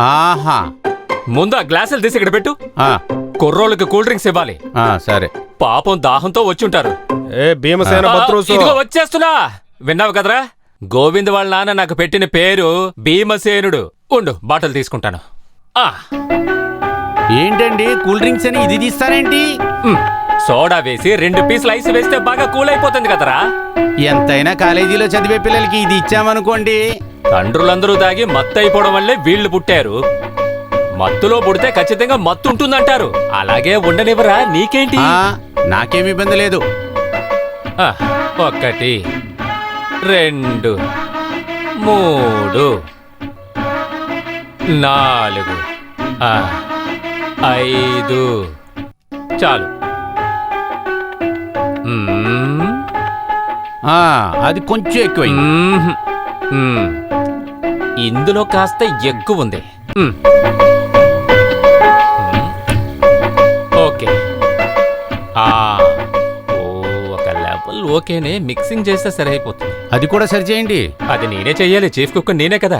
ఆహా, ముందు ఆ గ్లాసులు తీసి ఇక్కడ పెట్టు. కుర్రోళ్ళకి కూల్ డ్రింక్స్ ఇవ్వాలి. సరే. పాపం దాహంతో వచ్చుంటారు. భీమసేన ఇదిగో వచ్చేస్తున్నా. విన్నావు కదరా, గోవింద్ వాళ్ళ నాన్న నాకు పెట్టిన పేరు భీమసేనుడు. ఉండు, బాటిల్ తీసుకుంటాను. ఏంటండి కూల్ డ్రింక్స్ అని ఇది తీస్తారేంటి? సోడా వేసి 2 పీసులు ఐస్ వేస్తే బాగా కూల్ అయిపోతుంది కదరా. ఎంతైనా కాలేజీలో చదివే పిల్లలకి ఇది ఇచ్చామనుకోండి, తండ్రులందరూ తాగి మత్తు అయిపోవడం వల్లే వీళ్లు పుట్టారు. మత్తులో పుడితే ఖచ్చితంగా మత్తు ఉంటుందంటారు. అలాగే ఉండనివ్వరా? నీకేంటి? నాకేమి ఇబ్బంది లేదు. 1 2 3 4 5 చాలు. అది కొంచెం ఎక్కువ. ఇందులో కాస్త ఎక్కువ ఉంది. ఓకే, ఒక లెవెల్ ఓకేనే. మిక్సింగ్ చేస్తే సరైపోతుంది. అది కూడా సరి చేయండి. అది నేనే చెయ్యాలి, చీఫ్ కుక్ నేనే కదా.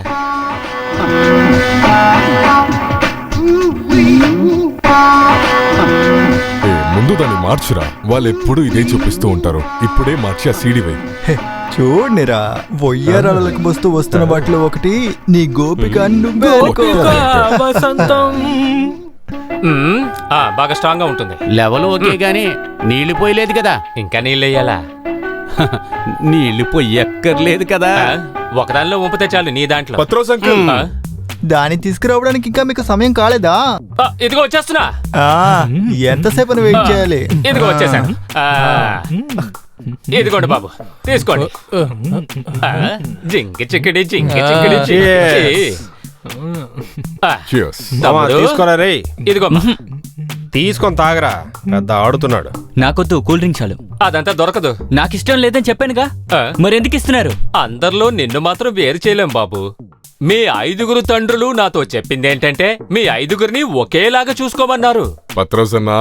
ముందు దాన్ని మార్చురా. వాళ్ళు ఎప్పుడు ఇదే చూపిస్తూ ఉంటారు. ఇప్పుడే మార్చి ఆ సీడీ వై. చూడనిరా, వయ్యారాలకు వస్తూ వస్తున్న వాటిలో ఒకటి నీ గోపిక. బాగా స్ట్రాంగ్ గా ఉంటుంది. లెవెల్ ఓకే గానీ నీళ్లు పోయలేదు కదా. ఇంకా నీళ్ళు వేయాలా? నీళ్లు పొయ్యక్కర్లేదు కదా. ఒకదానిలో ఉంపితే చాలు. నీ దాంట్లో పత్రోస్ అంకుల్, దాన్ని తీసుకురావడానికి ఇంకా మీకు సమయం కాలేదా? ఇదిగో వచ్చేస్తున్నా. ఎంతసేపు వెయిట్ చేయాలి? ఇదిగో వచ్చేసాను. ఇదిగోండి బాబు, తీసుకోండి. జింకి చిక్కడి జింకి చిక్కడి. తీసుకోరా రే. ఇదిగో తీసుకొని తాగరా, పెద్ద ఆడుతున్నాడు. నాకొద్దు, కూల్ డ్రింక్ చాలు. అదంతా దొరకదు. నాకిష్టం లేదని చెప్పానుగా, మరెందుకు ఇస్తున్నారు? అందరిలో నిన్ను మాత్రం వేరు చేయలేం బాబు. మీ 5 తండ్రులు నాతో చెప్పిందేంటంటే మీ 5 ఒకేలాగా చూసుకోమన్నారు. పత్రోసన్నా,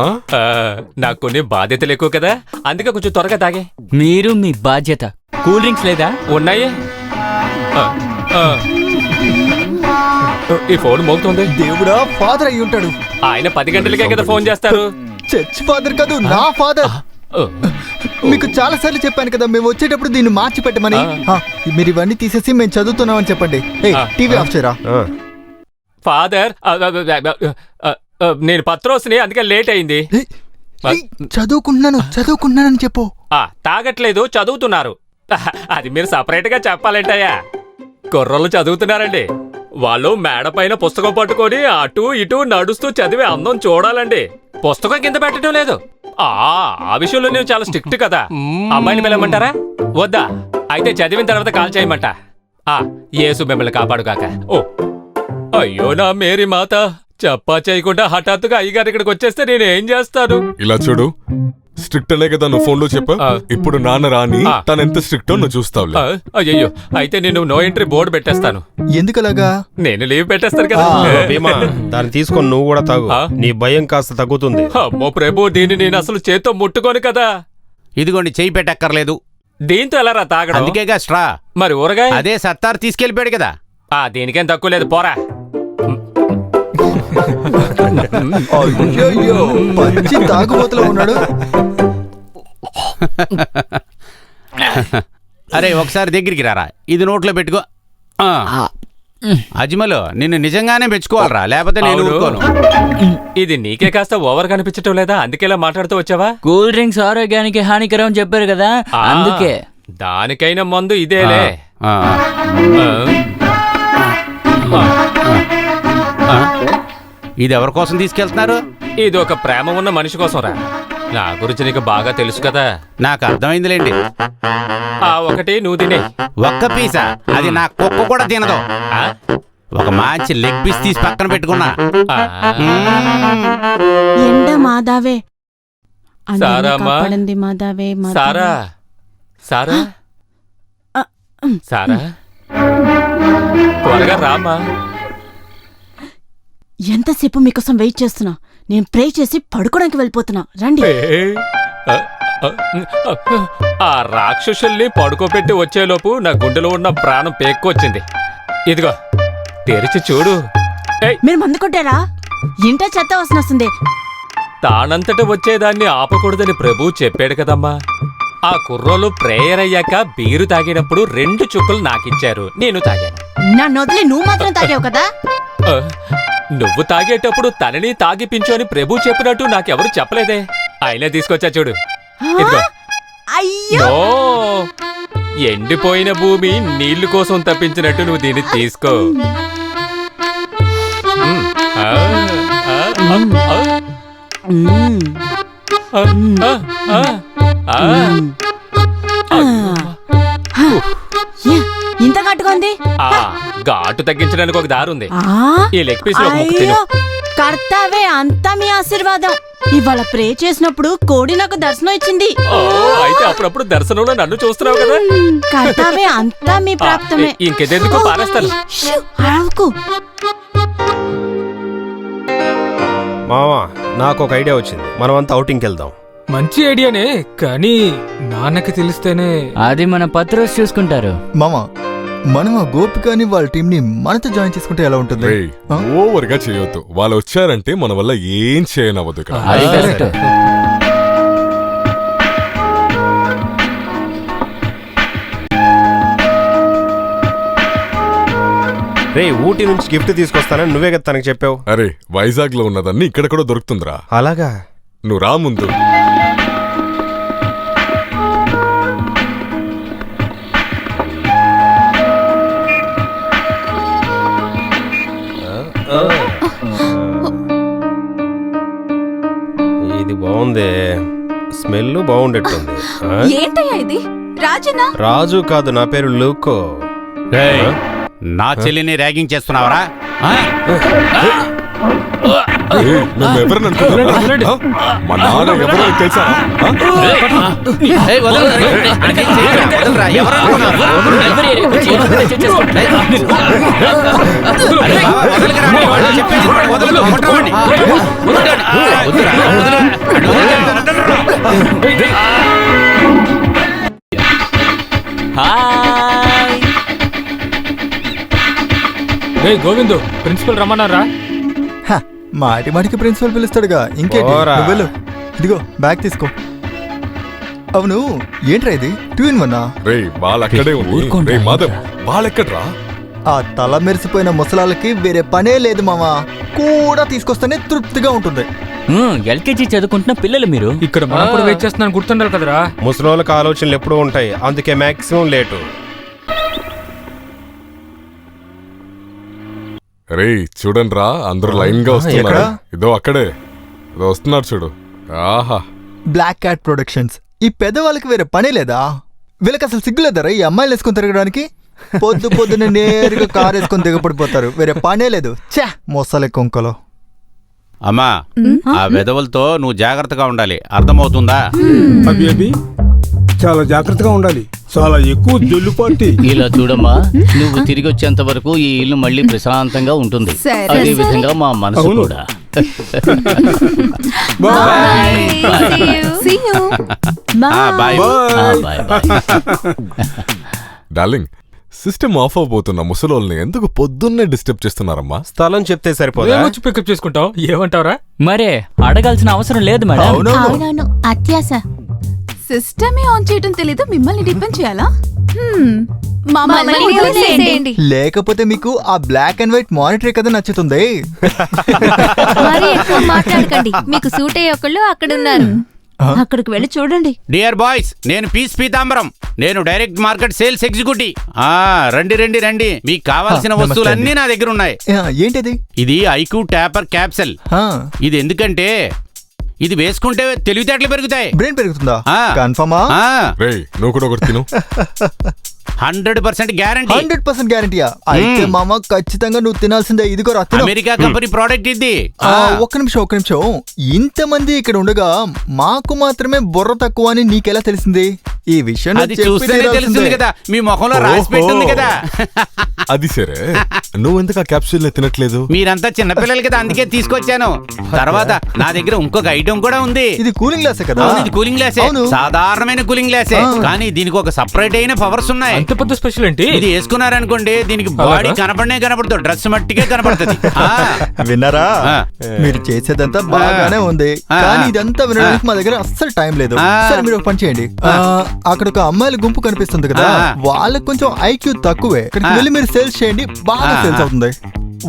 నాకు కొన్ని బాధ్యతలు ఎక్కువ కదా, అందుకే కొంచెం త్వరగా తాగే. మీరు మీ బాధ్యత. కూల్ డ్రింక్స్ లేదా? ఉన్నాయి. ఈ ఫోన్ మోగుతుంది. దేవుడా, ఫాదర్ అయి ఉంటాడు. ఆయన 10 గంటలకే కదా ఫోన్ చేస్తారు. చర్చ్ ఫాదర్ కాదు, నా ఫాదర్. మీకు చాలా సార్లు చెప్పాను కదా, మేము వచ్చేటప్పుడు దీన్ని మార్చి పెట్టమని. మీరు ఇవన్నీ తీసేసి మేము చదువుతున్నామని చెప్పండి. టీవీ ఆఫ్ చేయరా. ఫాదర్, నేను పత్రోస్ని, అందుకే లేట్ అయింది. చదువుకుంటున్నానని చెప్పు. తాగట్లేదు, చదువుతున్నారు. అది మీరు సపరేట్ గా చెప్పాలంటాయా? కుర్రోళ్ళు చదువుతున్నారండి. వాళ్ళు మేడ పైన పుస్తకం పట్టుకొని అటు ఇటు నడుస్తూ చదివే అందం చూడాలండి. పుస్తకం కింద పెట్టడం లేదు. ఆ విషయంలో నేను చాలా స్ట్రిక్ట్ కదా. అమ్మాయిని పిలవమంటారా? వద్దా? అయితే చదివిన తర్వాత కాల్ చేయమంట. యేసు మిమ్మల్ని కాపాడుగాక. అయ్యో నా మేరీ మాత, చెప్పా చేయకుండా హఠాత్తుగా అయ్యగారు ఇక్కడికి వచ్చేస్తే నేను ఏం చేస్తాను? ఇలా చూడు, స్ట్రిక్ట్ అనే కదా నువ్వు ఫోన్ లో చెప్పా. ఇప్పుడు నాన్న రాని తను ఎంత స్ట్రిక్ట్ నువ్వు చూస్తావు. అయ్యో, అయితే నేను నో ఎంట్రీ బోర్డు పెట్టేస్తాను. ఎందుకలాగా? నేను లీవ్ పెట్టేస్తాను కదా. దాన్ని తీసుకొని నువ్వు కూడా తాగు, నీ భయం కాస్త తగ్గుతుంది. అమ్మో ప్రభు, దీన్ని నేను అసలు చేత్తో ముట్టుకోను కదా. ఇదిగోండి, చెయ్యి పెట్టక్కర్లేదు. దీంతో ఎలా రా తాగడం? అందుకేగా స్ట్రా. మరి ఊరగాయ? అదే సత్తారు తీసుకెళ్ళిపోయాడు కదా. దీనికేం తక్కువ లేదు, పోరా. పచ్చి తాగుబోతులో ఉన్నాడు. అరే, ఒకసారి దగ్గరికి రారా. ఇది నోట్లో పెట్టుకో. అజ్మలు, నిన్ను నిజంగానే మెచ్చుకోవాలరా, లేకపోతే నేను ఊరుకోను. ఇది నీకే కాస్త ఓవర్ కనిపించటం లేదా? అందుకేలా మాట్లాడుతూ వచ్చావా? కూల్ డ్రింక్స్ ఆరోగ్యానికి హానికరం అని చెప్పారు కదా, అందుకే. దానికైనా మందు ఇదేలే. ఇది ఎవరి కోసం తీసుకెళ్తున్నారు? ఇది ఒక ప్రేమ ఉన్న మనిషి కోసం రా. నా గురించి నీకు బాగా తెలుసు కదా. నాకు అర్థమైందిలేండి. ఒకటి నువ్వు తినే. ఒక్క పీసా? అది నా కుక్క కూడా తినదు. ఒక మంచి లెగ్ పీస్ తీసి పక్కన పెట్టుకున్నా. మాదావే సారా, సారా, సారా, త్వరగా రామా. ఎంతసేపు మీకోసం వెయిట్ చేస్తున్నా. నేను ప్రే చేసి పడుకోవడానికి వెళ్ళిపోతున్నా, రండి. ఆ రాక్షసుల్ని పడుకోబెట్టి వచ్చేలోపు నా గుండెలో ఉన్న ప్రాణం పేక్కొచ్చింది. ఇదిగో తెరిచి చూడు. ఏయ్. మీరు మందు కొట్టారా? ఇంట చెత్త వాసన వస్తుంది. తానంతట వచ్చేదాన్ని ఆపకూడదని ప్రభు చెప్పాడు కదమ్మా. ఆ కుర్రోలు ప్రేయర్ అయ్యాక బీరు తాగినప్పుడు 2 చుక్కలు నాకిచ్చారు, నేను తాగాను. నన్ను వదిలి నువ్వు మాత్రం తాగావు కదా. ఆ, నువ్వు తాగేటప్పుడు తనని తాగిపించు అని ప్రభు చెప్పినట్టు నాకెవరు చెప్పలేదే. అయినా తీసుకొచ్చా చూడు, ఇదిగో. అయ్యో, ఓ, ఎండిపోయిన భూమి నీళ్లు కోసం తప్పించినట్టు నువ్వు దీన్ని తీసుకో. ఆ, ఆ, ఆ, ఆ. మ్మ్. ఏ, ఇంత కట్టుకుంది. ఘాటు తగ్గించడానికి ఒక దారి ఉంది. ఆ, ఈ లెగ్ పీస్ లో ముక్కు తిను. అయ్యో, కర్తావే అంతా మీ ఆశీర్వాదం. ఇవాళ ప్రే చేసినప్పుడు కోడి నాకు దర్శనం ఇచ్చింది. ఓ, అయితే అప్పుడప్పుడు దర్శనంలో నన్ను చూస్తున్నావు కదా. కర్తావే అంతా మీ ప్రాప్తమే. ఇంకెదెందుకు పారేస్తాను. షూ, అరవకు. మావా నాకు ఒక ఐడియా వచ్చింది, మనమంతా అవుటింగ్కి వెళ్దాం. మంచి ఐడియానే, కానీ నాన్నకి తెలిస్తేనే. అది మన పత్రోస్ చూసుకుంటారు. మామ, మనం ఆ గోపికని వాళ్ళ టీం ని మనతో జాయిన్ చేసుకుంటే ఎలా ఉంటుంది? రేయ్, ఆ? ఓవర్ గా చేయొద్దు. వాళ్ళు వచ్చారంటే మన వల్ల ఏం చేయనవ్వదు ఇక్కడ. అది కరెక్ట్. రే, ఊటీ నుంచి గిఫ్ట్ తీసుకొస్తానని నువ్వే కదా తనకి చెప్పావు. అరే, వైజాగ్ లో ఉన్నదాన్ని ఇక్కడ కూడా దొరుకుతుందిరా. అలాగా? నువ్వు రా ముందు. ఇది బాగుంది, స్మెల్ బాగుండేట్టుంది. ఆ? ఏంటయ్యా ఇది? రాజునా? రాజు కాదు, నా పేరు లూకో. రేయ్, నా చెల్లిని ర్యాగింగ్ చేస్తున్నావరా? ఆ? ఏయ్, మేము ఎవరిని అనుకుంటున్నాం? ఆ? మా నాన్న ఎవరో నీకు తెలుసా? ఆ? ఏయ్, వదలరా, అడిగి చేయరా, వదలరా, ఎవరు అనుకున్నారు? అరే బావా, వదలకురా, అంటే వాళ్ళు చెప్పేది వదలకు, కొట్టరావండి. వద్దురా, వదలు. హాయ్. రే గోవిందు, ప్రిన్సిపల్ రమ్మన్నారా? హ, మాటి మాటికి ప్రిన్సిపల్ పిలుస్తాడుగా, ఇంకేంటి? పోరా. నువ్వు వెళ్ళు. ఇదిగో బ్యాగ్ తీసుకో. అవును, ఏంట్రా ఇది? 2 in 1? రేయ్, వాళ్ళు అక్కడే ఉంది. రేయ్ మాధవ్, వాళ్ళెక్కడ్రా? ఆ తల మెరిసిపోయిన ముసలాళ్ళకి వేరే పనే లేదు మామా, కూడా తీసుకొస్తేనే తృప్తిగా ఉంటుంది. ఎల్కేజీ చదువుకుంటున్న పిల్లలు మీరు. ఇక్కడ మనం కూడా వెయిట్ చేస్తున్నాను, గుర్తుండాలి కదరా. ముసలోళ్ళకి ఆలోచనలు ఎప్పుడూ ఉంటాయి, అందుకే మాక్సిమం లేటు. రేయ్ చూడండి రా, అందరూ లైన్ గా వస్తున్నారు. ఎక్కడ? ఇదో అక్కడే, ఇదో వస్తున్నారు చూడు. ఆహా, బ్లాక్ క్యాట్ ప్రొడక్షన్స్. ఈ పెద్దవాళ్ళకి వేరే పనే లేదా? వీళ్ళకి అసలు సిగ్గులేదరా ఈ అమ్మాయిలు వేసుకొని తిరగడానికి? పొద్దు పొద్దున నేరుగా కారు వేసుకొని దిగపడిపోతారు, వేరే పనే లేదు. ఛా, మొసలి కొంకలో. అమ్మా, ఆ వెధవలతో నువ్వు జాగ్రత్తగా ఉండాలి, అర్థమవుతుందా? అభి అభి చాలా జాగ్రత్తగా ఉండాలి, చాలా ఎక్కువ జల్లుపాటి. ఇలా చూడమ్మా, నువ్వు తిరిగి వచ్చేంత వరకు ఈ ఇల్లు మళ్ళీ ప్రశాంతంగా ఉంటుంది. సరే, అదే విధంగా మా మనసు అవును. కూడా. See you. Bye. Bye bye. Darling, system off అవబోతున్న ముసలోల్ని ఎందుకు పొద్దున్నే డిస్టర్బ్ చేస్తున్నారమ్మా? స్థలం చెప్తే సరిపోదా? వచ్చి పికప్ చేసుకుంటావు, ఏమంటావరా? మరే అడగాల్సిన అవసరం లేదు మేడం. అవునవును, అత్యాస. సిస్టమే ఆన్ చేయడం తెలీదు, మిమ్మల్ని డిపెండ్ చేయాలా? మమ్మల్ని వదిలేయండి. లేకపోతే మీకు ఆ బ్లాక్ అండ్ వైట్ మానిటరే కదా నచ్చుతుంది. మరి ఎక్కువ మాట్లాడకండి, మీకు సూట్ అయ్యే ఒకళ్ళు అక్కడ ఉన్నారు. అక్కడికి వెళ్ళి చూడండి. డియర్ బాయ్స్, నేను పీస్ పీతాంబరం, నేను డైరెక్ట్ మార్కెట్ సేల్స్ ఎగ్జిక్యూటివ్. రండి రండి రండి, మీకు కావాల్సిన నమస్తే వస్తువులన్నీ నా దగ్గర ఉన్నాయి. ఏంటిది? ఇది ఐక్యూ ట్యాపర్ క్యాప్సెల్. ఇది ఎందుకంటే ఇది వేసుకుంటే తెలివితేటలు పెరుగుతాయి. బ్రెయిన్ పెరుగుతుందా? ఆ. కన్ఫర్మా? రేయ్, నువ్వు కూడా ఒకటి తిను. 100% గ్యారంటీ. 100% గ్యారంటీయా? అయితే మామ ఖచ్చితంగా నువ్వు తినాల్సిందే. ఇదిగో రా, తిను. అమెరికా కంపెనీ ప్రోడక్ట్ ఇది. ఒక్క నిమిషం. ఇంతమంది ఇక్కడ ఉండగా మాకు మాత్రమే బుర్ర తక్కువ అని నీకెలా తెలిసింది? ఈ విషయం అది చూస్తేనే తెలుస్తుంది కదా, మీ ముఖంలో రాసి పెట్టుంది కదా. అది సరే, నువ్వెందుకు ఆ క్యాప్సూల్ తినట్లేదు? మీరంతా చిన్నపిల్లలు కదా, అందుకే తీసుకొచ్చాను. తర్వాత నా దగ్గర ఇంకొక ఐటమ్ కూడా ఉంది. ఇది కూలింగ్ గ్లాసే కదా? అవును, ఇది కూలింగ్ గ్లాసే. అవును. సాధారణమైన కూలింగ్ గ్లాసే, కానీ దీనికి ఒక సపరేట్ అయిన పవర్స్ ఉన్నాయి. అంత పెద్ద స్పెషల్ ఏంటి? ఇది వేసుకున్నారనుకోండి, దీనికి బాడీ కనపడదు, డ్రెస్ మట్టికే కనపడుతుంది. విన్నారా? మీరు చేసేదంతా బాగానే ఉంది, కానీ ఇదంతా వినడానికి మా దగ్గర అస్సలు టైం లేదు. సరే మీరు ఒక పని చేయండి, అక్కడ ఒక అమ్మాయిల గుంపు కనిపిస్తుంది కదా, వాళ్ళకి కొంచెం ఐక్యూ తక్కువే. అక్కడికి వెళ్ళి మీరు సేల్స్ చేయండి, బాగా సేల్స్ అవుతుంది.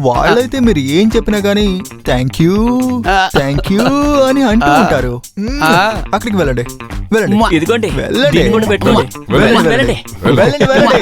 వాళ్ళైతే మీరు ఏం చెప్పినా గానీ థ్యాంక్ యూ అని అంటూ ఉంటారు. అక్కడికి వెళ్ళండి, వెళ్ళండి, ఇదిగోండి, వెళ్ళండి, దీన్ని కూడా పెట్టుకోండి. వెళ్ళండి, వెళ్ళండి.